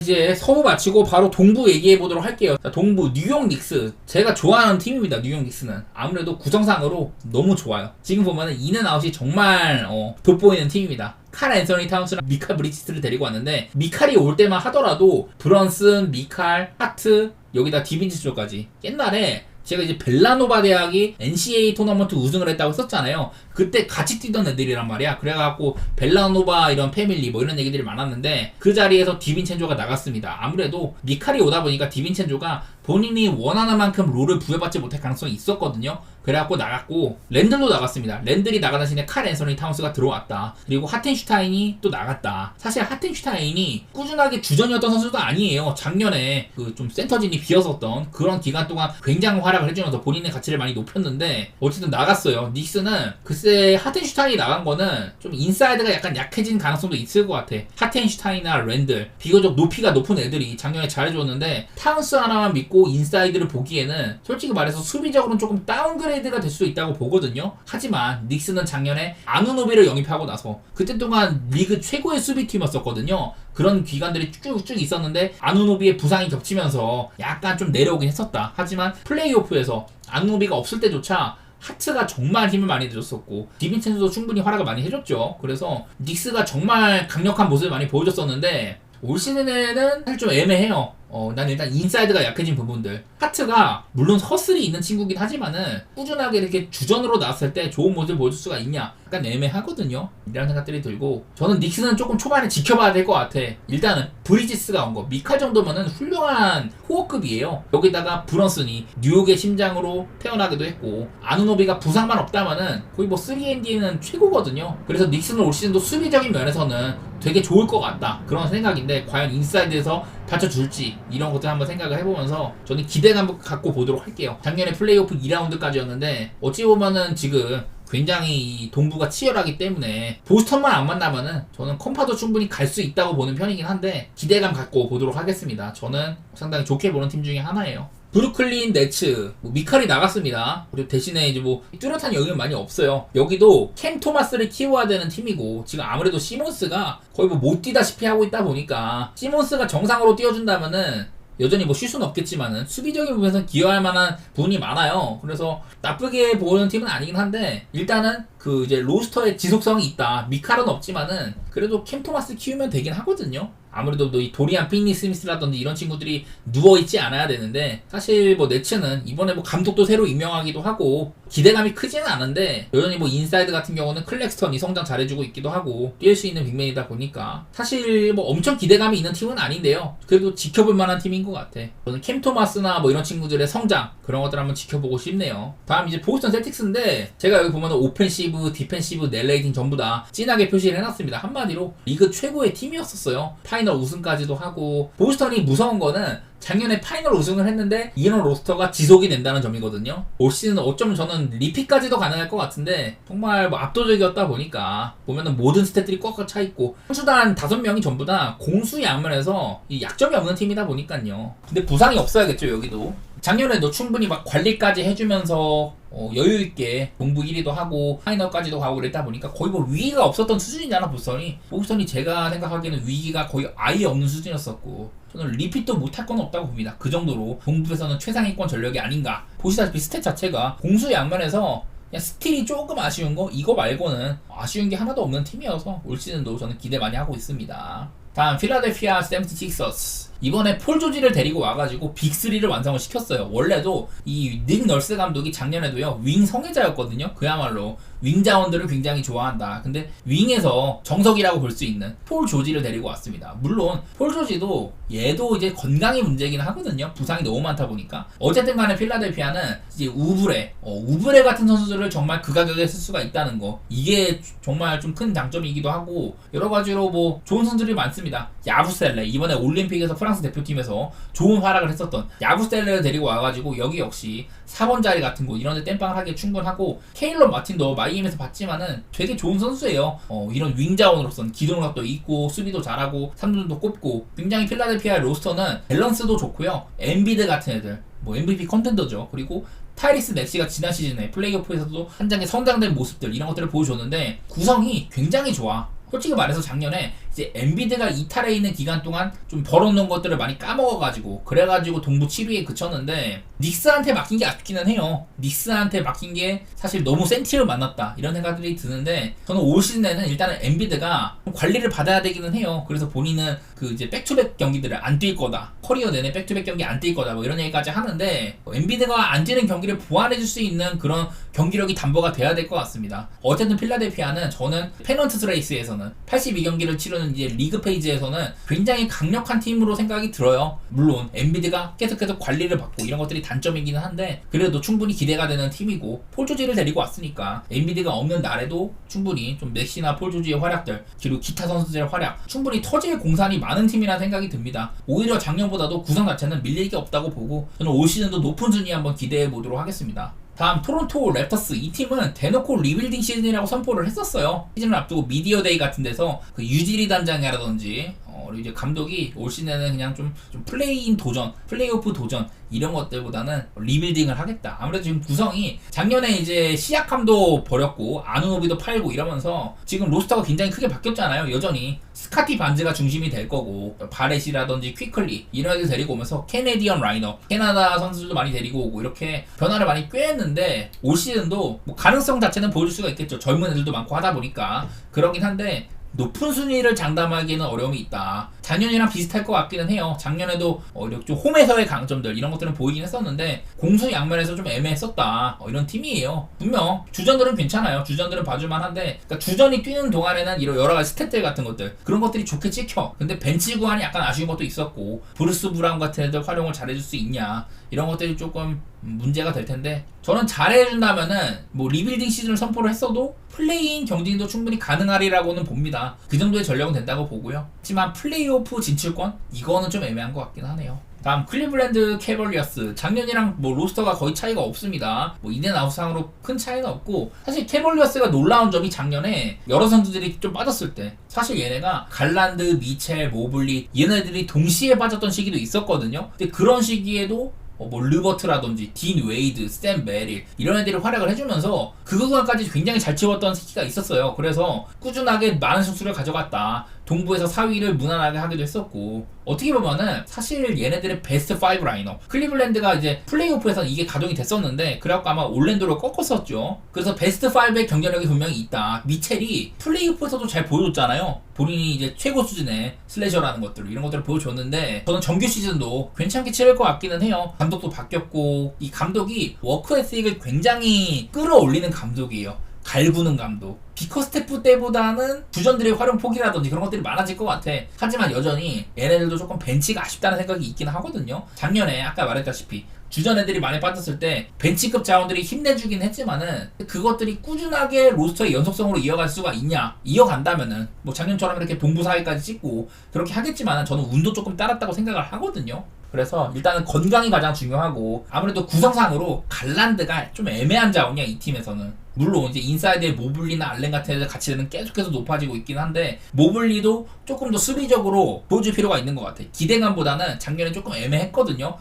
이제 서부 마치고 바로 동부 얘기해 보도록 할게요. 자, 동부 뉴욕 닉스. 제가 좋아하는 팀입니다. 뉴욕 닉스는 아무래도 구성상으로 너무 좋아요. 지금 보면은 인앤아웃이 정말 돋보이는 팀입니다. 칼 앤서니 타운스랑 미칼 브리지스를 데리고 왔는데, 미칼이 올 때만 하더라도 브런슨, 미칼, 하트, 여기다 디빈치스까지. 옛날에 제가 이제 벨라노바 대학이 NCAA 토너먼트 우승을 했다고 했었잖아요. 그때 같이 뛰던 애들이란 말이야. 그래갖고 벨라노바 이런 패밀리 뭐 이런 얘기들이 많았는데, 그 자리에서 디빈첸조가 나갔습니다. 아무래도 미칼이 오다 보니까 디빈첸조가 본인이 원하는 만큼 롤을 부여받지 못할 가능성이 있었거든요. 그래갖고 나갔고, 랜들도 나갔습니다. 랜들이 나가는 대신에 칼 앤서니 타운스가 들어왔다. 그리고 하텐슈타인이 또 나갔다. 사실 하텐슈타인이 꾸준하게 주전이었던 선수도 아니에요. 작년에 그 좀 센터진이 비었었던 그런 기간 동안 굉장히 활약을 해주면서 본인의 가치를 많이 높였는데, 어쨌든 나갔어요. 닉스는 글쎄 하텐슈타인이 나간 거는 좀 인사이드가 약간 약해진 가능성도 있을 것 같아. 하텐슈타인이나 랜들 비교적 높이가 높은 애들이 작년에 잘해줬는데, 타운스 하나만 믿고 인사이드를 보기에는 솔직히 말해서 수비적으로는 조금 다운그레이드가 될 수도 있다고 보거든요. 하지만 닉스는 작년에 아누노비를 영입하고 나서 그때 동안 리그 최고의 수비팀이었었거든요. 그런 기간들이 쭉쭉 있었는데 아누노비의 부상이 겹치면서 약간 좀 내려오긴 했었다. 하지만 플레이오프에서 아누노비가 없을 때조차 하트가 정말 힘을 많이 내줬었고, 디빈첸스도 충분히 활약을 많이 해줬죠. 그래서 닉스가 정말 강력한 모습을 많이 보여줬었는데, 올 시즌에는 사실 좀 애매해요. 난 일단 인사이드가 약해진 부분들. 하트가 물론 허슬이 있는 친구긴 하지만은 꾸준하게 이렇게 주전으로 나왔을 때 좋은 모습을 보여줄 수가 있냐, 약간 애매하거든요. 이런 생각들이 들고, 저는 닉스는 조금 초반에 지켜봐야 될 것 같아. 일단은 브리지스가 온 거, 미칼 정도면은 훌륭한 호흡급이에요. 여기다가 브런슨이 뉴욕의 심장으로 태어나기도 했고, 아누노비가 부상만 없다면은 거의 뭐 3&D는 최고거든요. 그래서 닉스는 올 시즌도 수비적인 면에서는 되게 좋을 것 같다, 그런 생각인데, 과연 인사이드에서 받쳐줄지 이런 것들 한번 생각을 해보면서 저는 기대감 갖고 보도록 할게요. 작년에 플레이오프 2라운드까지였는데 어찌 보면은 지금 굉장히 이 동부가 치열하기 때문에 보스턴만 안 만나면은 저는 컴파도 충분히 갈 수 있다고 보는 편이긴 한데, 기대감 갖고 보도록 하겠습니다. 저는 상당히 좋게 보는 팀 중에 하나예요. 브루클린 네츠, 미칼이 나갔습니다. 그리고 대신에 이제 뭐 뚜렷한 영역은 많이 없어요. 여기도 캠 토마스를 키워야 되는 팀이고, 지금 아무래도 시몬스가 거의 뭐 못 뛰다시피 하고 있다 보니까, 시몬스가 정상으로 뛰어준다면은 여전히 뭐 쉴 수는 없겠지만은 수비적인 부분에서 기여할 만한 부분이 많아요. 그래서 나쁘게 보는 팀은 아니긴 한데, 일단은 그 이제 로스터에 지속성이 있다. 미칼은 없지만은 그래도 캠 토마스 키우면 되긴 하거든요. 아무래도 이 도리안 피니 스미스라든지 이런 친구들이 누워있지 않아야 되는데, 사실 뭐 네츠는 이번에 뭐 감독도 새로 임명하기도 하고 기대감이 크지는 않은데, 여전히 뭐 인사이드 같은 경우는 클렉스턴이 성장 잘해주고 있기도 하고 뛸 수 있는 빅맨이다 보니까 사실 뭐 엄청 기대감이 있는 팀은 아닌데요. 그래도 지켜볼 만한 팀인 것 같아. 저는 캠 토마스나 뭐 이런 친구들의 성장, 그런 것들 한번 지켜보고 싶네요. 다음 이제 보스턴 셀틱스인데, 제가 여기 보면 오펜시브, 디펜시브, 넬레이팅 전부 다 진하게 표시를 해놨습니다. 한마디로 리그 최고의 팀이었었어요. 파이널 우승까지도 하고. 보스턴이 무서운 거는 작년에 파이널 우승을 했는데 이런 로스터가 지속이 된다는 점이거든요. 올 시즌은 어쩌면 저는 리핏까지도 가능할 것 같은데, 정말 뭐 압도적이었다 보니까 보면은 모든 스탯들이 꽉꽉 차있고, 선수단 5명이 전부 다 공수 양면에서 이 약점이 없는 팀이다 보니까요. 근데 부상이 없어야겠죠. 여기도 작년에도 충분히 막 관리까지 해주면서 여유있게 동부 1위도 하고 파이널까지도 가고 그랬다 보니까 거의 뭐 위기가 없었던 수준이잖아. 보스턴이 제가 생각하기에는 위기가 거의 아예 없는 수준이었었고, 저는 리핏도 못할 건 없다고 봅니다. 그 정도로 동부에서는 최상위권 전력이 아닌가. 보시다시피 스탯 자체가 공수 양면에서 그냥 스틸이 조금 아쉬운 거, 이거 말고는 아쉬운 게 하나도 없는 팀이어서 올 시즌도 저는 기대 많이 하고 있습니다. 다음 필라델피아 세븐티식서스. 이번에 폴 조지를 데리고 와가지고 빅3를 완성을 시켰어요. 원래도 이 닉 널스 감독이 작년에도요 윙 성애자였거든요. 그야말로 윙 자원들을 굉장히 좋아한다. 근데 윙에서 정석이라고 볼 수 있는 폴 조지를 데리고 왔습니다. 물론 폴 조지도 얘도 이제 건강이 문제긴 하거든요. 부상이 너무 많다 보니까. 어쨌든 간에 필라델피아는 이제 우브레 같은 선수들을 정말 그 가격에 쓸 수가 있다는 거, 이게 정말 좀 큰 장점이기도 하고, 여러 가지로 뭐 좋은 선수들이 많습니다. 야부셀레, 이번에 올림픽에서 프랑스 대표팀에서 좋은 활약을 했었던 야부셀레를 데리고 와가지고 여기 역시 4번 자리 같은 곳 이런 데 땜빵을 하기에 충분하고, 케일러 마틴도 마이애미에서 봤지만은 되게 좋은 선수예요. 이런 윙 자원으로서는 기동력도 있고 수비도 잘하고 3점도 꼽고, 굉장히 필라델피아의 로스터는 밸런스도 좋고요. 엔비드 같은 애들, 뭐 MVP 컨텐더죠. 그리고 타이리스 맥시가 지난 시즌에 플레이오프에서도 한 장의 성장된 모습들, 이런 것들을 보여줬는데 구성이 굉장히 좋아. 솔직히 말해서 작년에 이제 엔비드가 이탈해 있는 기간 동안 좀 벌어놓은 것들을 많이 까먹어가지고 그래가지고 동부 7위에 그쳤는데 닉스한테 맡긴 게 아쉽기는 해요. 닉스한테 맡긴 게 사실 너무 센티를 만났다 이런 생각들이 드는데 저는 올 시즌에는 일단은 엔비드가 관리를 받아야 되기는 해요. 그래서 본인은 그 이제 백투백 경기들을 안 뛸 거다. 커리어 내내 백투백 경기 안 뛸 거다. 뭐 이런 얘기까지 하는데 엔비드가 안 뛰는 경기를 보완해줄 수 있는 그런 경기력이 담보가 돼야 될 것 같습니다. 어쨌든 필라델피아는 저는 페넌트스 레이스에서는 82경기를 치르는 이제 리그 페이지에서는 굉장히 강력한 팀으로 생각이 들어요. 물론 엔비드가 계속해서 관리를 받고 이런 것들이 단점이기는 한데 그래도 충분히 기대가 되는 팀이고 폴 조지를 데리고 왔으니까 엔비드가 없는 날에도 충분히 좀 맥시나 폴 조지의 활약들 그리고 기타 선수들의 활약 충분히 터질 공산이 많은 팀이라는 생각이 듭니다. 오히려 작년보다도 구성 자체는 밀릴 게 없다고 보고 저는 올 시즌도 높은 순위 한번 기대해 보도록 하겠습니다. 다음 토론토 랩터스. 이 팀은 대놓고 리빌딩 시즌이라고 선포를 했었어요. 시즌을 앞두고 미디어 데이 같은 데서 그 유지리 단장이라든지 이제 감독이 올 시즌에는 그냥 좀 플레이인 도전, 플레이오프 도전 이런 것들보다는 리빌딩을 하겠다. 아무래도 지금 구성이 작년에 이제 시약함도 버렸고 아누노비도 팔고 이러면서 지금 로스터가 굉장히 크게 바뀌었잖아요. 여전히 스카티 반즈가 중심이 될 거고 바렛이라든지 퀴클리 이런 애들 데리고 오면서 캐네디언 라이너 캐나다 선수들도 많이 데리고 오고 이렇게 변화를 많이 꾀했는데 올 시즌도 뭐 가능성 자체는 보여줄 수가 있겠죠. 젊은 애들도 많고 하다 보니까 그러긴 한데 높은 순위를 장담하기에는 어려움이 있다. 작년이랑 비슷할 것 같기는 해요. 작년에도 좀 홈에서의 강점들 이런 것들은 보이긴 했었는데 공수 양면에서 좀 애매했었다. 이런 팀이에요. 분명 주전들은 괜찮아요. 주전들은 봐줄만한데 그러니까 주전이 뛰는 동안에는 이런 여러 가지 스탯들 같은 것들 그런 것들이 좋게 찍혀. 근데 벤치 구안이 약간 아쉬운 것도 있었고 브루스 브라운 같은 애들 활용을 잘해줄 수 있냐 이런 것들이 조금 문제가 될 텐데 저는 잘해준다면은 뭐 리빌딩 시즌을 선포를 했어도 플레이인 경쟁도 충분히 가능하리라고는 봅니다. 그 정도의 전력은 된다고 보고요. 하지만 플레이오프 진출권 이거는 좀 애매한 것 같긴 하네요. 다음 클리블랜드 캐벌리어스. 작년이랑 뭐 로스터가 거의 차이가 없습니다. 뭐 인앤아웃상으로 큰 차이는 없고 사실 캐벌리어스가 놀라운 점이 작년에 여러 선수들이 좀 빠졌을 때 사실 얘네가 갈란드, 미첼, 모블리 얘네들이 동시에 빠졌던 시기도 있었거든요. 근데 그런 시기에도 뭐 르버트라든지 딘 웨이드, 스탠 메릴 이런 애들이 활약을 해주면서 그 구간까지 굉장히 잘 채웠던 시기가 있었어요. 그래서 꾸준하게 많은 승수를 가져갔다. 동부에서 4위를 무난하게 하기도 했었고 어떻게 보면은 사실 얘네들의 베스트 5 라인업 클리블랜드가 이제 플레이오프에서는 이게 가동이 됐었는데 그래갖고 아마 올랜도를 꺾었었죠. 그래서 베스트 5의 경쟁력이 분명히 있다. 미첼이 플레이오프에서도 잘 보여줬잖아요. 본인이 이제 최고 수준의 슬래셔라는 것들 이런 것들을 보여줬는데 저는 정규 시즌도 괜찮게 치를 것 같기는 해요. 감독도 바뀌었고 이 감독이 워크 에틱을 굉장히 끌어올리는 감독이에요. 갈구는 감독. 비커 스태프 때보다는 주전들의 활용 폭이라든지 그런 것들이 많아질 것 같아. 하지만 여전히 얘네들도 조금 벤치가 아쉽다는 생각이 있긴 하거든요. 작년에 아까 말했다시피 주전 애들이 많이 빠졌을 때 벤치급 자원들이 힘내주긴 했지만은 그것들이 꾸준하게 로스터의 연속성으로 이어갈 수가 있냐? 이어간다면은 뭐 작년처럼 이렇게 동부 4위까지 찍고 그렇게 하겠지만은 저는 운도 조금 따랐다고 생각을 하거든요. 그래서 일단은 건강이 가장 중요하고 아무래도 구성상으로 갈란드가 좀 애매한 자원이야 이 팀에서는. 물론 이제 인사이드의 모블리나 알렌 같은 애들 가치는 계속해서 높아지고 있긴 한데 모블리도 조금 더 수비적으로 보여줄 필요가 있는 것 같아. 기대감보다는 작년에 조금 애매했거든요.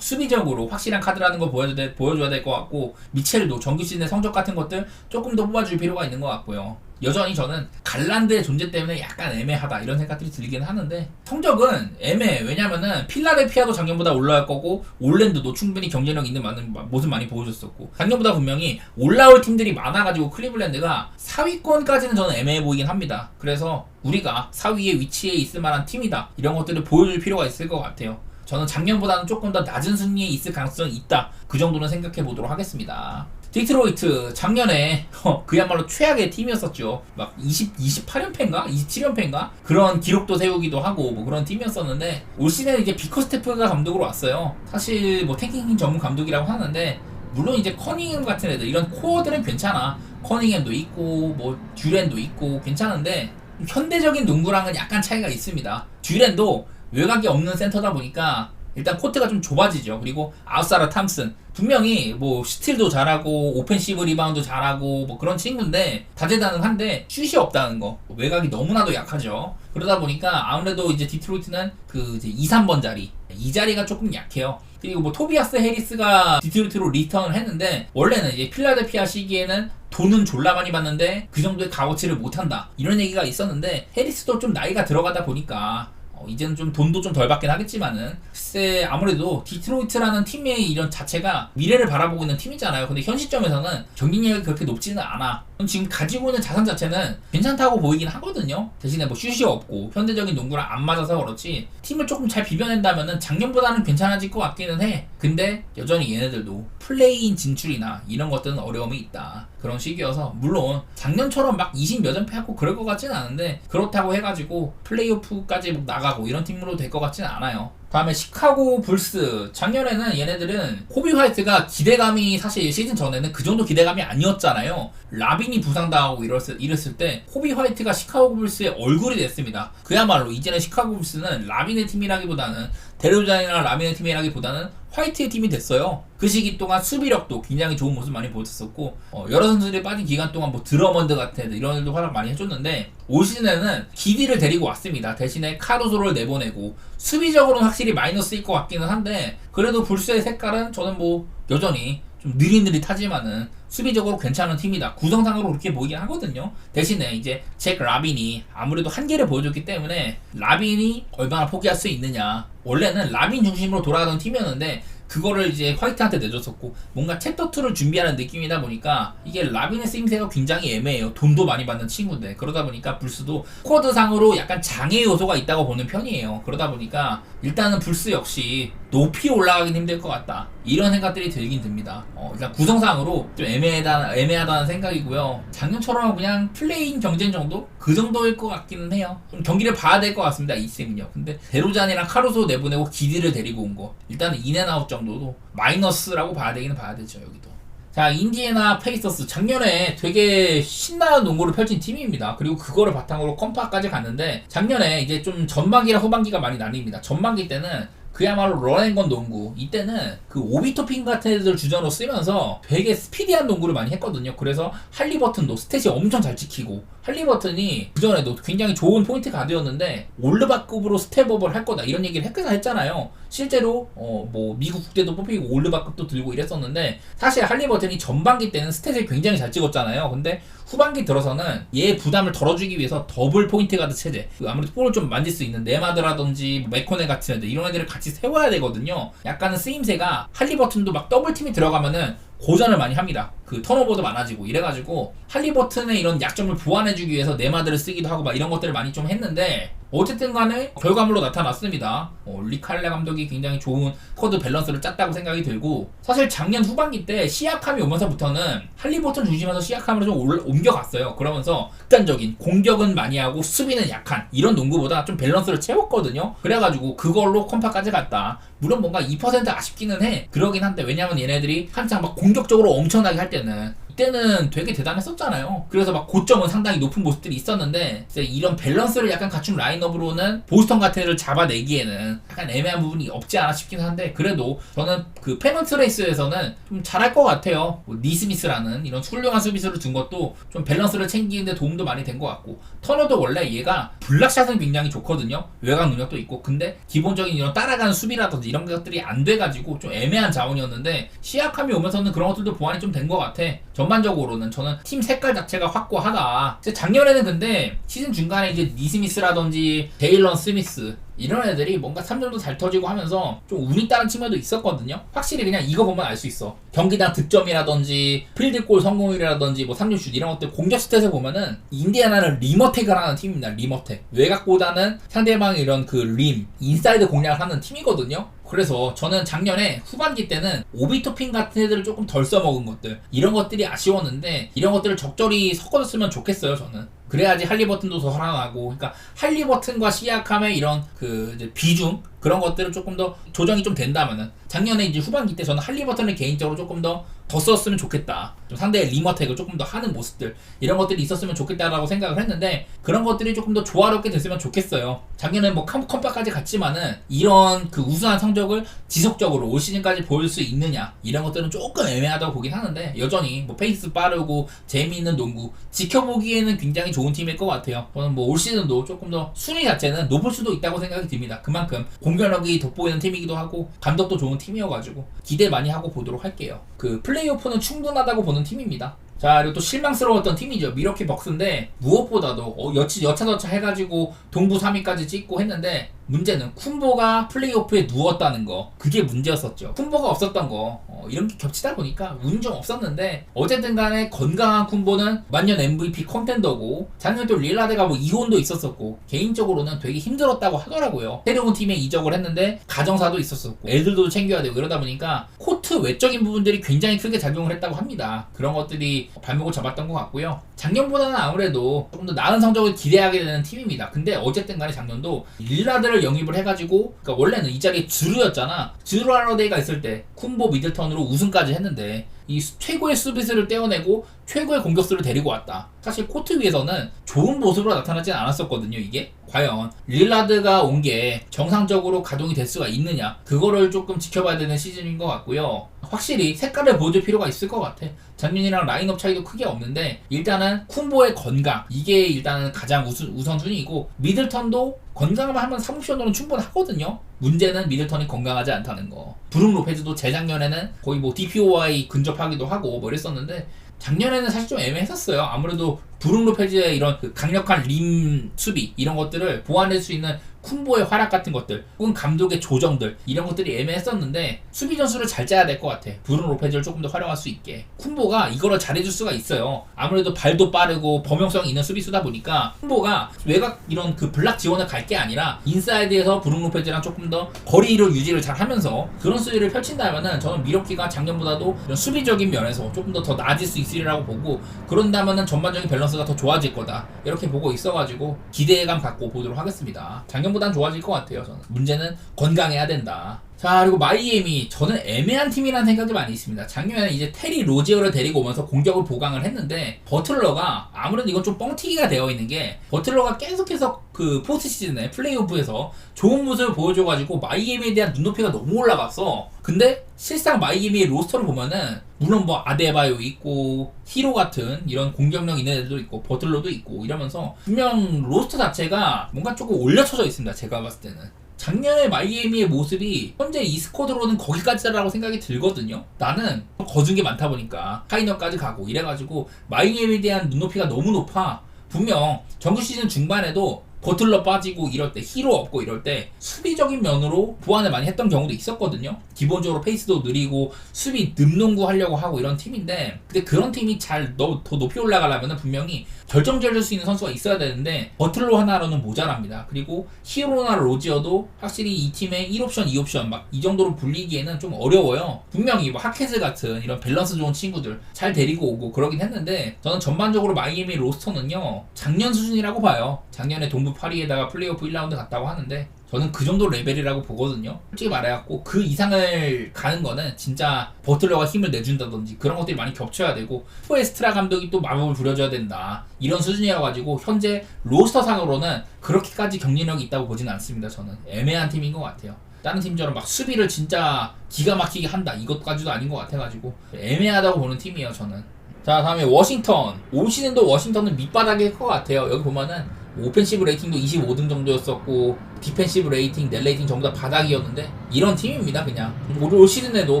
수비적으로 확실한 카드라는 걸 보여줘야 될 것 같고 미첼도 정규 시즌의 성적 같은 것들 조금 더 뽑아줄 필요가 있는 것 같고요. 여전히 저는 갈란드의 존재 때문에 약간 애매하다 이런 생각들이 들긴 하는데 성적은 애매해. 왜냐면은 필라델피아도 작년보다 올라갈 거고 올랜도도 충분히 경쟁력 있는 모습 많이 보여줬었고 작년보다 분명히 올라올 팀들이 많아가지고 클리블랜드가 4위권까지는 저는 애매해 보이긴 합니다. 그래서 우리가 4위에 위치해 있을 만한 팀이다 이런 것들을 보여줄 필요가 있을 것 같아요. 저는 작년보다는 조금 더 낮은 순위에 있을 가능성이 있다. 그 정도는 생각해 보도록 하겠습니다. 디트로이트 작년에 그야말로 최악의 팀이었었죠. 막 28연패인가? 27연패인가? 그런 기록도 세우기도 하고 뭐 그런 팀이었었는데 올 시즌에 이제 비커 스태프가 감독으로 왔어요. 사실 뭐 탱킹 전문 감독이라고 하는데 물론 이제 커닝햄 같은 애들 이런 코어들은 괜찮아. 커닝햄도 있고 뭐 듀렌도 있고 괜찮은데 현대적인 농구랑은 약간 차이가 있습니다. 듀렌도 외곽이 없는 센터다 보니까 일단 코트가 좀 좁아지죠. 그리고 아웃사이더 탐슨 분명히 뭐 스틸도 잘하고 오펜시브 리바운드 잘하고 뭐 그런 친구인데 다재다능한데 슛이 없다는 거. 외곽이 너무나도 약하죠. 그러다 보니까 아무래도 이제 디트로이트는 그 이제 2, 3번 자리 이 자리가 조금 약해요. 그리고 뭐 토비아스 해리스가 디트로이트로 리턴을 했는데 원래는 이제 필라델피아 시기에는 돈은 졸라 많이 받는데 그 정도의 값어치를 못한다 이런 얘기가 있었는데 해리스도 좀 나이가 들어가다 보니까 이제는 좀 돈도 좀 덜 받긴 하겠지만은 글쎄 아무래도 디트로이트라는 팀의 이런 자체가 미래를 바라보고 있는 팀이잖아요. 근데 현 시점에서는 경쟁력이 그렇게 높지는 않아. 지금 가지고 있는 자산 자체는 괜찮다고 보이긴 하거든요. 대신에 뭐 슛이 없고 현대적인 농구랑 안 맞아서 그렇지 팀을 조금 잘 비벼낸다면은 작년보다는 괜찮아질 것 같기는 해. 근데 여전히 얘네들도 플레이인 진출이나 이런 것들은 어려움이 있다. 그런 시기여서 물론 작년처럼 막 20 몇 연패하고 그럴 것 같지는 않은데 그렇다고 해가지고 플레이오프까지 뭐 나가고 이런 팀으로 될 것 같지는 않아요. 다음에 시카고 불스. 작년에는 얘네들은 코비 화이트가 기대감이 사실 시즌 전에는 그 정도 기대감이 아니었잖아요. 라빈이 부상당하고 이랬을 때 코비 화이트가 시카고 불스의 얼굴이 됐습니다. 그야말로 이제는 시카고 불스는 라빈의 팀이라기보다는 데로잔이나 라빈의 팀이라기보다는 화이트의 팀이 됐어요. 그 시기 동안 수비력도 굉장히 좋은 모습 많이 보여줬었고 여러 선수들이 빠진 기간 동안 뭐 드러먼드 같은 애들 이런 애들도 활약 많이 해줬는데 올 시즌에는 기디를 데리고 왔습니다. 대신에 카루소를 내보내고 수비적으로는 확실히 마이너스일 것 같기는 한데 그래도 불스의 색깔은 저는 뭐 여전히 좀 느릿느릿하지만은 수비적으로 괜찮은 팀이다. 구성상으로 그렇게 보이긴 하거든요. 대신에 이제 잭 라빈이 아무래도 한계를 보여줬기 때문에 라빈이 얼마나 포기할 수 있느냐. 원래는 라빈 중심으로 돌아가던 팀이었는데 그거를 이제 화이트한테 내줬었고 뭔가 챕터 2를 준비하는 느낌이다 보니까 이게 라빈의 쓰임새가 굉장히 애매해요. 돈도 많이 받는 친구인데 그러다 보니까 불스도 스쿼드상으로 약간 장애 요소가 있다고 보는 편이에요. 그러다 보니까 일단은 불스 역시 높이 올라가긴 힘들 것 같다 이런 생각들이 들긴 듭니다. 일단 구성상으로 좀 애매하다는 생각이고요. 작년처럼 그냥 플레이인 경쟁 정도? 그 정도일 것 같기는 해요. 좀 경기를 봐야 될 것 같습니다. 이 쌤은요. 근데 데로잔이랑 카루소 내보내고 기디를 데리고 온 거 일단은 인앤아웃 정도도 마이너스라고 봐야 되기는 봐야 되죠. 여기도. 자, 인디애나 페이서스. 작년에 되게 신나는 농구를 펼친 팀입니다. 그리고 그거를 바탕으로 컴파까지 갔는데 작년에 이제 좀 전반기랑 후반기가 많이 나뉩니다. 전반기 때는 그야말로 런앤건 농구. 이때는 그 오비토핑 같은 애들 주전으로 쓰면서 되게 스피디한 농구를 많이 했거든요. 그래서 할리버튼도 스탯이 엄청 잘 찍히고 할리버튼이 그전에도 굉장히 좋은 포인트 가드였는데 올르바급으로 스텝업을 할 거다 이런 얘기를 했잖아요. 실제로 뭐 미국 국대도 뽑히고 올르바급도 들고 이랬었는데 사실 할리버튼이 전반기 때는 스탯을 굉장히 잘 찍었잖아요. 근데 후반기 들어서는 얘 부담을 덜어주기 위해서 더블 포인트 가드 체제, 아무래도 볼을 좀 만질 수 있는 네마드라든지 맥코네 같은 애들 이런 애들을 같이 세워야 되거든요. 약간은 쓰임새가 할리버튼도 막 더블팀이 들어가면은 고전을 많이 합니다. 그 턴오버도 많아지고 이래가지고 할리버튼의 이런 약점을 보완해주기 위해서 네마드를 쓰기도 하고 막 이런 것들을 많이 좀 했는데 어쨌든 간에 결과물로 나타났습니다. 리칼레 감독이 굉장히 좋은 스쿼드 밸런스를 짰다고 생각이 들고 사실 작년 후반기 때 시약함이 오면서부터는 할리버튼 중심에서 시약함으로 좀 옮겨갔어요. 그러면서 극단적인 공격은 많이 하고 수비는 약한 이런 농구보다 좀 밸런스를 채웠거든요. 그래가지고 그걸로 컴파까지 갔다. 물론 뭔가 2% 아쉽기는 해. 그러긴 한데 왜냐면 얘네들이 한창 막 공격적으로 엄청나게 할 때는 이때는 되게 대단했었잖아요. 그래서 막 고점은 상당히 높은 모습들이 있었는데 이런 밸런스를 약간 갖춘 라인업으로는 보스턴 같은 애를 잡아내기에는 약간 애매한 부분이 없지 않아 싶긴 한데 그래도 저는 그 페넌트 레이스에서는 좀 잘할 것 같아요. 뭐 니스미스라는 이런 훌륭한 수비수를 준 것도 좀 밸런스를 챙기는데 도움도 많이 된 것 같고 터너도 원래 얘가 블락샷은 굉장히 좋거든요. 외곽 능력도 있고 근데 기본적인 이런 따라가는 수비라든지 이런 것들이 안 돼가지고 좀 애매한 자원이었는데 시약함이 오면서는 그런 것들도 보완이 좀 된 것 같아. 전반적으로는 저는 팀 색깔 자체가 확고하다. 작년에는 근데 시즌 중간에 이제 니스미스라든지 데일런 스미스 이런 애들이 뭔가 3점도 잘 터지고 하면서 좀 운이 따른 측면도 있었거든요. 확실히 그냥 이거 보면 알 수 있어. 경기당 득점이라든지 필드골 성공률이라든지 뭐 3점슛 이런 것들 공격 스탯을 보면은 인디애나는 리머텍을 하는 팀입니다. 리머텍. 외곽보다는 상대방의 이런 그 인사이드 공략을 하는 팀이거든요. 그래서 저는 작년에 후반기 때는 오비토핑 같은 애들을 조금 덜 써먹은 것들 이런 것들이 아쉬웠는데 이런 것들을 적절히 섞어줬으면 좋겠어요. 저는 그래야지 할리버튼도 더 살아나고 그러니까 할리버튼과 시약함의 이런 그 이제 비중 그런 것들을 조금 더 조정이 좀 된다면은 작년에 이제 후반기 때 저는 할리버튼을 개인적으로 조금 더 썼으면 좋겠다. 좀 상대의 리머텍을 조금 더 하는 모습들 이런 것들이 있었으면 좋겠다라고 생각을 했는데 그런 것들이 조금 더 조화롭게 됐으면 좋겠어요. 작년에 뭐 컴파까지 갔지만은 이런 그 우수한 성적을 지속적으로 올 시즌까지 보일 수 있느냐 이런 것들은 조금 애매하다고 보긴 하는데 여전히 뭐 페이스 빠르고 재미있는 농구 지켜보기에는 굉장히 좋은 팀일 것 같아요. 저는 뭐 올 시즌도 조금 더 순위 자체는 높을 수도 있다고 생각이 듭니다. 그만큼 공격력이 돋보이는 팀이기도 하고 감독도 좋은 팀이어가지고 기대 많이 하고 보도록 할게요. 그 플레이오프는 충분하다고 보는 팀입니다. 자, 그리고 또 실망스러웠던 팀이죠. 미러키 벅스인데 무엇보다도 여차저차 해가지고 동부 3위까지 찍고 했는데 문제는 쿤보가 플레이오프에 누웠다는 거, 그게 문제였었죠. 쿤보가 없었던 거 이런 게 겹치다 보니까 운 좀 없었는데 어쨌든 간에 건강한 쿤보는 만년 MVP 컨텐더고 작년 또 릴라드가 뭐 이혼도 있었었고 개인적으로는 되게 힘들었다고 하더라고요. 새로운 팀에 이적을 했는데 가정사도 있었었고 애들도 챙겨야 되고 이러다 보니까 코트 외적인 부분들이 굉장히 크게 작용을 했다고 합니다. 그런 것들이 발목을 잡았던 것 같고요. 작년보다는 아무래도 조금 더 나은 성적을 기대하게 되는 팀입니다. 근데 어쨌든 간에 작년도 릴라드를 영입을 해가지고, 그러니까 원래는 이 자리에 주루였잖아. 주루 할러데이가 있을 때 쿤보 미들턴으로 우승까지 했는데 이 최고의 수비수를 떼어내고 최고의 공격수를 데리고 왔다. 사실 코트 위에서는 좋은 모습으로 나타나진 않았었거든요. 이게 과연 릴라드가 온 게 정상적으로 가동이 될 수가 있느냐, 그거를 조금 지켜봐야 되는 시즌인 것 같고요. 확실히 색깔을 보여줄 필요가 있을 것 같아. 작년이랑 라인업 차이도 크게 없는데 일단은 쿤보의 건강, 이게 일단은 가장 우선순위이고 미들턴도 건강하면 한번 3옵션 정도는 충분하거든요. 문제는 미들턴이 건강하지 않다는 거. 브룩 로페즈도 재작년에는 거의 뭐 DPOY 근접하기도 하고 뭐 이랬었는데 작년에는 사실 좀 애매했었어요. 아무래도 브룩 로페즈의 이런 그 강력한 림 수비 이런 것들을 보완할 수 있는 쿤보의 활약 같은 것들 혹은 감독의 조정들 이런 것들이 애매했었는데 수비 전술을 잘 짜야 될 것 같아. 브룩 로페즈를 조금 더 활용할 수 있게 쿤보가 이거를 잘해줄 수가 있어요. 아무래도 발도 빠르고 범용성이 있는 수비수다 보니까 쿤보가 외곽 이런 그 블락 지원을 갈 게 아니라 인사이드에서 브룩 로페즈랑 조금 더 거리를 유지를 잘 하면서 그런 수비를 펼친다면은 저는 미러키가 작년보다도 이런 수비적인 면에서 조금 더 나아질 수 있으리라고 보고, 그런다면은 전반적인 밸런스가 더 좋아질 거다 이렇게 보고 있어가지고 기대감 갖고 보도록 하겠습니다. 작년보단 좋아질 것 같아요. 저는 문제는 건강해야 된다. 자, 그리고 마이애미, 저는 애매한 팀이라는 생각이 많이 있습니다. 작년에는 이제 테리 로지어를 데리고 오면서 공격을 보강을 했는데 버틀러가 아무래도 이건 좀 뻥튀기가 되어 있는 게 버틀러가 계속해서 그 포스트 시즌에 플레이오프에서 좋은 모습을 보여줘가지고 마이애미에 대한 눈높이가 너무 올라갔어. 근데 실상 마이애미의 로스터를 보면은 물론 뭐 아데바요 있고 히로 같은 이런 공격력 있는 애들도 있고 버틀러도 있고 이러면서 분명 로스터 자체가 뭔가 조금 올려쳐져 있습니다. 제가 봤을 때는 작년에 마이애미의 모습이 현재 이 스쿼드로는 거기까지라고 생각이 들거든요. 나는 거둔 게 많다 보니까 파이널까지 가고 이래가지고 마이애미에 대한 눈높이가 너무 높아. 분명 정규 시즌 중반에도 버틀러 빠지고 이럴 때 히로 없고 이럴 때 수비적인 면으로 보완을 많이 했던 경우도 있었거든요. 기본적으로 페이스도 느리고 수비 늠농구 하려고 하고 이런 팀인데, 근데 그런 팀이 더 높이 올라가려면 분명히 결정지을 수 있는 선수가 있어야 되는데 버틀러 하나로는 모자랍니다. 그리고 히로나 로지어도 확실히 이 팀의 1옵션, 2옵션 막 이 정도로 불리기에는 좀 어려워요. 분명히 뭐 하케즈 같은 이런 밸런스 좋은 친구들 잘 데리고 오고 그러긴 했는데 저는 전반적으로 마이애미 로스터는요 작년 수준이라고 봐요. 작년에 동부 8위에다가 플레이오프 1라운드 갔다고 하는데 저는 그 정도 레벨이라고 보거든요. 솔직히 말해갖고 그 이상을 가는 거는 진짜 버틀러가 힘을 내준다든지 그런 것들이 많이 겹쳐야 되고 포에스트라 감독이 또 마법을 부려줘야 된다 이런 수준이어가지고 현재 로스터상으로는 그렇게까지 경쟁력이 있다고 보지는 않습니다. 저는 애매한 팀인 것 같아요. 다른 팀처럼 막 수비를 진짜 기가 막히게 한다 이것까지도 아닌 것 같아가지고 애매하다고 보는 팀이에요. 저는. 자, 다음에 워싱턴. 올 시즌도 워싱턴은 밑바닥일 것 같아요. 여기 보면은 오펜시브 레이팅도 25등 정도였었고 디펜시브 레이팅, 넷 레이팅 전부 다 바닥이었는데 이런 팀입니다. 그냥 올 시즌에도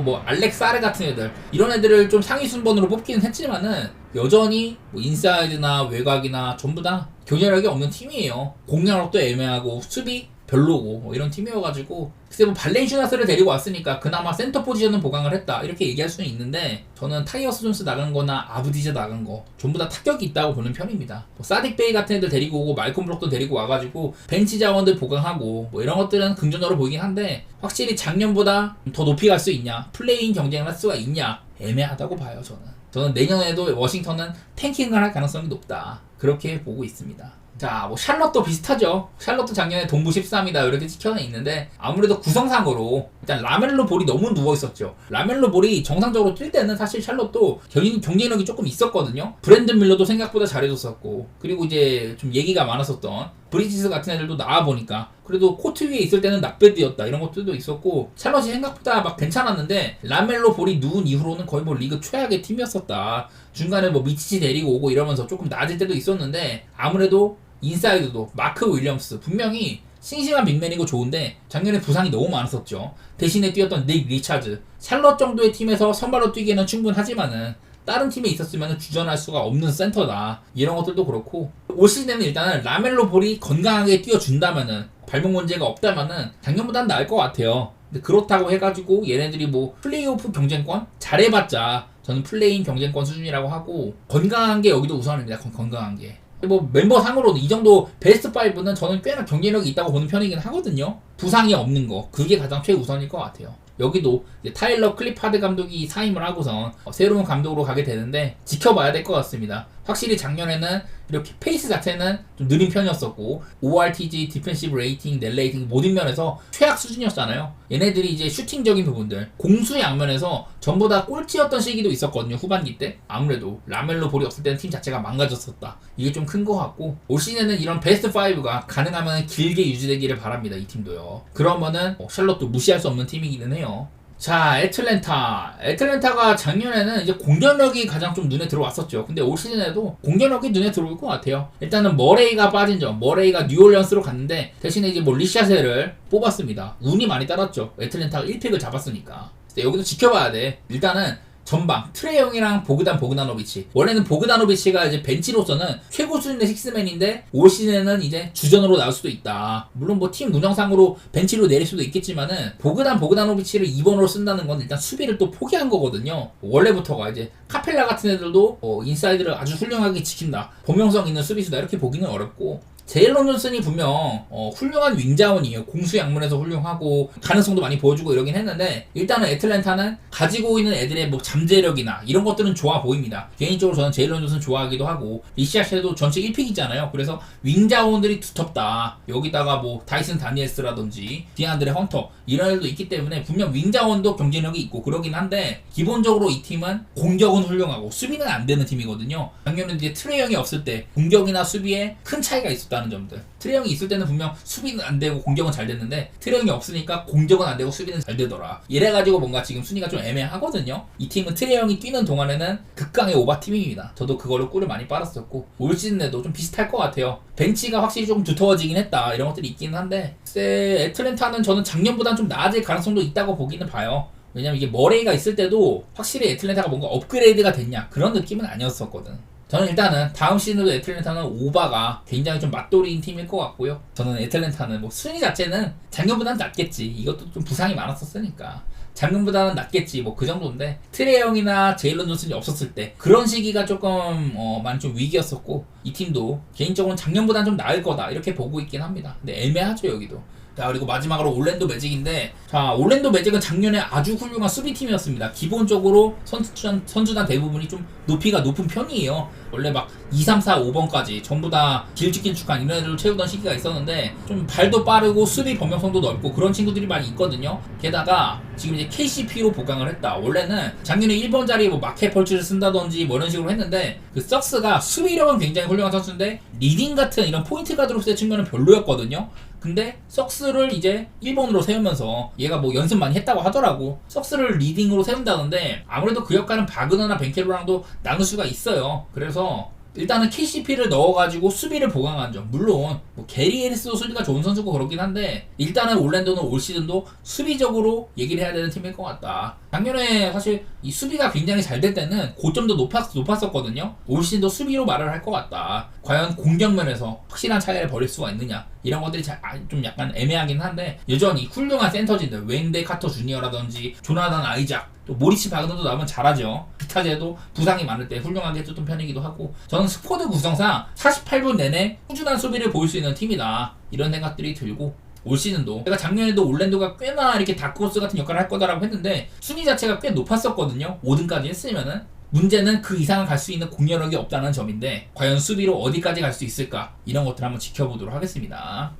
뭐 알렉사르 같은 애들 이런 애들을 좀 상위 순번으로 뽑기는 했지만은 여전히 뭐 인사이드나 외곽이나 전부 다 경쟁력이 없는 팀이에요. 공략력도 애매하고 수비 별로고 뭐 이런 팀이어가지고 글쎄 뭐 발렌슈나스를 데리고 왔으니까 그나마 센터 포지션은 보강을 했다 이렇게 얘기할 수는 있는데 저는 타이어스 존스 나간 거나 아브디자 나간 거 전부 다 타격이 있다고 보는 편입니다. 뭐 사딕 베이 같은 애들 데리고 오고 말콤 블록도 데리고 와가지고 벤치 자원들 보강하고 뭐 이런 것들은 긍정적으로 보이긴 한데 확실히 작년보다 더 높이 갈 수 있냐, 플레이인 경쟁을 할 수가 있냐 애매하다고 봐요. 저는 내년에도 워싱턴은 탱킹을 할 가능성이 높다 그렇게 보고 있습니다. 자, 뭐 샬럿도 비슷하죠. 샬럿도 작년에 동부 13이다 이렇게 찍혀는 있는데 아무래도 구성상으로 일단 라멜로 볼이 너무 누워있었죠. 라멜로 볼이 정상적으로 뛸 때는 사실 샬럿도 경쟁력이 조금 있었거든요. 브랜든 밀러도 생각보다 잘해줬었고 그리고 이제 좀 얘기가 많았었던 브리지스 같은 애들도 나와보니까 그래도 코트 위에 있을 때는 낙배드였다 이런 것들도 있었고 샬럿이 생각보다 막 괜찮았는데 라멜로 볼이 누운 이후로는 거의 뭐 리그 최악의 팀이었었다. 중간에 뭐 미치치 데리고 오고 이러면서 조금 낮을 때도 있었는데 아무래도 인사이드도 마크 윌리엄스 분명히 싱싱한 빅맨이고 좋은데 작년에 부상이 너무 많았었죠. 대신에 뛰었던 닉 리차즈, 샬럿 정도의 팀에서 선발로 뛰기에는 충분하지만은 다른 팀에 있었으면 주전할 수가 없는 센터다. 이런 것들도 그렇고 올 시즌에는 일단은 라멜로 볼이 건강하게 뛰어준다면은 발목 문제가 없다면은 작년보다는 나을 것 같아요. 근데 그렇다고 해가지고 얘네들이 뭐 플레이오프 경쟁권 잘해봤자 저는 플레이인 경쟁권 수준이라고 하고 건강한 게 여기도 우선입니다. 건강한 게. 뭐 멤버 상으로는 이 정도 베스트 5는 저는 꽤나 경쟁력이 있다고 보는 편이긴 하거든요. 부상이 없는 거 그게 가장 최우선일 것 같아요. 여기도 이제 타일러 클리파드 감독이 사임을 하고선 새로운 감독으로 가게 되는데 지켜봐야 될 것 같습니다. 확실히 작년에는 이렇게 페이스 자체는 좀 느린 편이었었고 ORTG, 디펜시브 레이팅, 넷 레이팅 모든 면에서 최악 수준이었잖아요. 얘네들이 이제 슈팅적인 부분들 공수 양면에서 전부 다 꼴찌였던 시기도 있었거든요. 후반기 때 아무래도 라멜로 볼이 없을 때는 팀 자체가 망가졌었다. 이게 좀 큰 것 같고 올 시즌에는 이런 베스트 5가 가능하면 길게 유지되기를 바랍니다. 이 팀도요. 그러면은 샬럿도 무시할 수 없는 팀이기는 해요. 자, 애틀랜타가 작년에는 이제 공격력이 가장 좀 눈에 들어왔었죠. 근데 올 시즌에도 공격력이 눈에 들어올 것 같아요. 일단은 머레이가 빠진 점, 머레이가 뉴올리언스로 갔는데 대신에 이제 뭐 리샤셀을 뽑았습니다. 운이 많이 따랐죠. 애틀랜타가 1픽을 잡았으니까. 여기도 지켜봐야 돼. 일단은 전방 트레이 형이랑 보그다노비치, 원래는 보그다노비치가 이제 벤치로서는 최고 수준의 식스맨인데 올 시즌에는 이제 주전으로 나올 수도 있다. 물론 뭐 팀 운영상으로 벤치로 내릴 수도 있겠지만은 보그다노비치를 2번으로 쓴다는 건 일단 수비를 또 포기한 거거든요. 원래부터가 이제 카펠라 같은 애들도 인사이드를 아주 훌륭하게 지킨다, 범용성 있는 수비수다 이렇게 보기는 어렵고, 제일런 존슨이 분명 훌륭한 윙자원이에요. 공수양문에서 훌륭하고 가능성도 많이 보여주고 이러긴 했는데 일단은 애틀랜타는 가지고 있는 애들의 뭐 잠재력이나 이런 것들은 좋아 보입니다. 개인적으로 저는 제일런 존슨 좋아하기도 하고 리시아쉐도 전체 1픽이잖아요. 그래서 윙자원들이 두텁다. 여기다가 뭐 다이슨 다니엘스라든지 디안드레 헌터 이런 애들도 있기 때문에 분명 윙자원도 경쟁력이 있고 그러긴 한데 기본적으로 이 팀은 공격은 훌륭하고 수비는 안 되는 팀이거든요. 작년에 이제 트레이 형이 없을 때 공격이나 수비에 큰 차이가 있었다. 다는 점들. 트레이 형이 있을 때는 분명 수비는 안 되고 공격은 잘 됐는데 트레이 형이 없으니까 공격은 안 되고 수비는 잘 되더라. 이래가지고 뭔가 지금 순위가 좀 애매하거든요. 이 팀은 트레이 형이 뛰는 동안에는 극강의 오바팀입니다. 저도 그걸로 꿀을 많이 빨았었고 올 시즌에도 좀 비슷할 것 같아요. 벤치가 확실히 조금 두터워지긴 했다. 이런 것들이 있긴 한데 애틀랜타는 저는 작년보다는 좀 나아질 가능성도 있다고 보기는 봐요. 왜냐면 이게 머레이가 있을 때도 확실히 애틀랜타가 뭔가 업그레이드가 됐냐 그런 느낌은 아니었었거든. 저는 일단은 다음 시즌에도 애틀랜타는 오바가 굉장히 좀 맛돌이인 팀일 것 같고요. 저는 애틀랜타는 뭐 순위 자체는 작년보다는 낮겠지. 이것도 좀 부상이 많았었으니까 작년보다는 낮겠지 뭐 그 정도인데 트레이 형이나 제일런 존슨이 없었을 때 그런 시기가 조금 많이 좀 위기였었고 이 팀도 개인적으로는 작년보다는 좀 나을 거다 이렇게 보고 있긴 합니다. 근데 애매하죠 여기도. 자, 그리고 마지막으로 올랜도 매직인데, 자, 올랜도 매직은 작년에 아주 훌륭한 수비팀이었습니다. 기본적으로 선수단 대부분이 좀 높이가 높은 편이에요. 원래 막 2, 3, 4, 5번까지 전부 다 길쭉길쭉한 이런 애들로 채우던 시기가 있었는데 좀 발도 빠르고 수비 범용성도 넓고 그런 친구들이 많이 있거든요. 게다가 지금 이제 KCP로 보강을 했다. 원래는 작년에 1번 자리에 뭐 마켓 펄츠를 쓴다든지 뭐 이런 식으로 했는데 그 썩스가 수비력은 굉장히 훌륭한 선수인데 리딩 같은 이런 포인트 가드로서의 측면은 별로였거든요. 근데 썩스를 이제 1번으로 세우면서 얘가 뭐 연습 많이 했다고 하더라고. 썩스를 리딩으로 세운다는데 아무래도 그 역할은 바그너나 벤케로랑도 나눌 수가 있어요. 그래서 일단은 KCP를 넣어가지고 수비를 보강한 점. 물론 뭐 게리 해리스도 수비가 좋은 선수고 그렇긴 한데 일단은 올랜도는 올 시즌도 수비적으로 얘기를 해야 되는 팀일 것 같다. 작년에 사실 이 수비가 굉장히 잘 될 때는 고점도 높았었거든요. 올 시즌도 수비로 말을 할 것 같다. 과연 공격면에서 확실한 차이를 벌일 수가 있느냐 이런 것들이 좀 약간 애매하긴 한데 여전히 훌륭한 센터진들 웬데 카터 주니어라든지 조나단 아이작 또 모리치 바그너도 나오면 잘하죠. 비타제도 부상이 많을 때 훌륭하게 해줬던 편이기도 하고 저는 스쿼드 구성상 48분 내내 꾸준한 수비를 보일 수 있는 팀이다 이런 생각들이 들고 올 시즌도 제가 작년에도 올랜도가 꽤나 이렇게 다크호스 같은 역할을 할 거다라고 했는데 순위 자체가 꽤 높았었거든요. 5등까지 했으면은 문제는 그 이상을 갈 수 있는 공격력이 없다는 점인데 과연 수비로 어디까지 갈 수 있을까 이런 것들 한번 지켜보도록 하겠습니다.